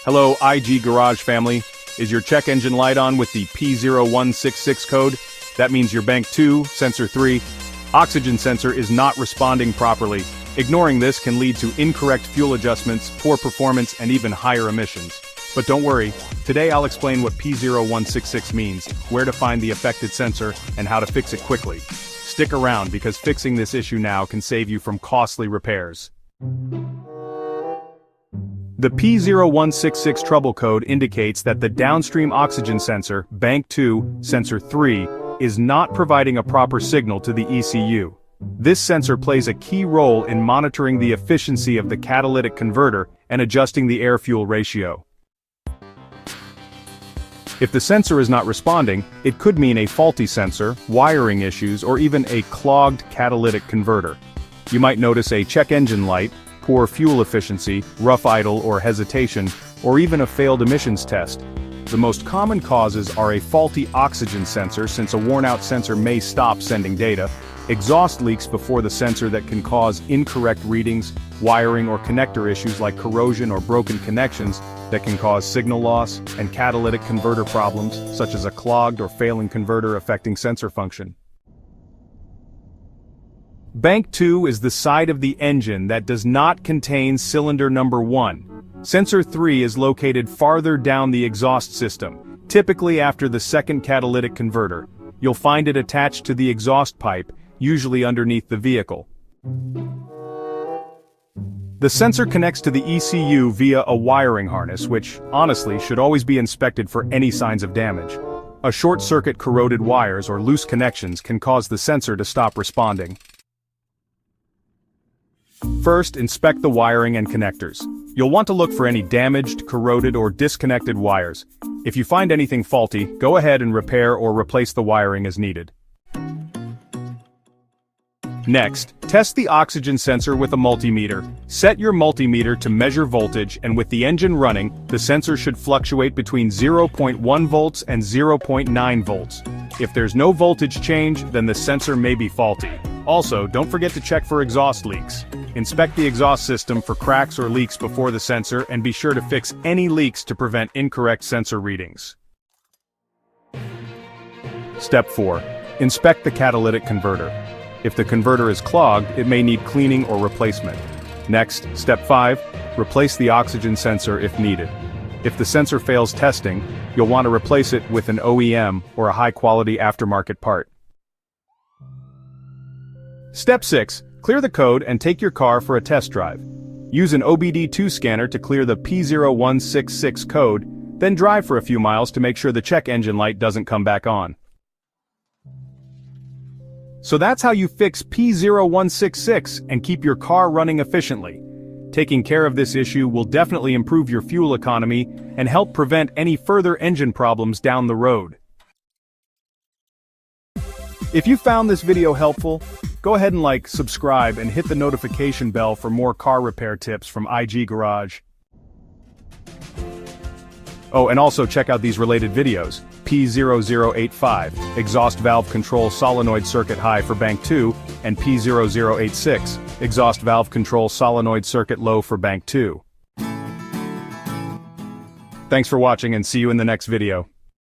Hello IG Garage family, is your check engine light on with the P0166 code? That means your bank 2, sensor 3, oxygen sensor is not responding properly. Ignoring this can lead to incorrect fuel adjustments, poor performance, and even higher emissions. But don't worry, today I'll explain what P0166 means, where to find the affected sensor, and how to fix it quickly. Stick around because fixing this issue now can save you from costly repairs. The P0166 Trouble Code indicates that the downstream oxygen sensor, bank 2, sensor 3, is not providing a proper signal to the ECU. This sensor plays a key role in monitoring the efficiency of the catalytic converter and adjusting the air-fuel ratio. If the sensor is not responding, it could mean a faulty sensor, wiring issues, or even a clogged catalytic converter. You might notice a check engine light, poor fuel efficiency, rough idle or hesitation, or even a failed emissions test. The most common causes are a faulty oxygen sensor, since a worn-out sensor may stop sending data, exhaust leaks before the sensor that can cause incorrect readings, wiring or connector issues like corrosion or broken connections that can cause signal loss, and catalytic converter problems, such as a clogged or failing converter affecting sensor function. Bank 2 is the side of the engine that does not contain cylinder number 1. Sensor 3 is located farther down the exhaust system, typically after the second catalytic converter. You'll find it attached to the exhaust pipe, usually underneath the vehicle. The sensor connects to the ECU via a wiring harness, which, honestly, should always be inspected for any signs of damage. A short-circuit corroded wires or loose connections can cause the sensor to stop responding. First, inspect the wiring and connectors. You'll want to look for any damaged, corroded, or disconnected wires. If you find anything faulty, go ahead and repair or replace the wiring as needed. Next, test the oxygen sensor with a multimeter. Set your multimeter to measure voltage, and with the engine running, the sensor should fluctuate between 0.1 volts and 0.9 volts. If there's no voltage change, then the sensor may be faulty. Also, don't forget to check for exhaust leaks. Inspect the exhaust system for cracks or leaks before the sensor, and be sure to fix any leaks to prevent incorrect sensor readings. Step 4. Inspect the catalytic converter. If the converter is clogged, it may need cleaning or replacement. Next, step 5. Replace the oxygen sensor if needed. If the sensor fails testing, you'll want to replace it with an OEM or a high-quality aftermarket part. Step 6. Clear the code and take your car for a test drive. Use an OBD2 scanner to clear the P0166 code, then drive for a few miles to make sure the check engine light doesn't come back on. So that's how you fix P0166 and keep your car running efficiently. Taking care of this issue will definitely improve your fuel economy and help prevent any further engine problems down the road. If you found this video helpful, go ahead and like, subscribe, and hit the notification bell for more car repair tips from IG Garage. Oh, and also check out these related videos. P0085, exhaust valve control solenoid circuit high for bank 2, and P0086, exhaust valve control solenoid circuit low for bank 2. Thanks for watching and see you in the next video.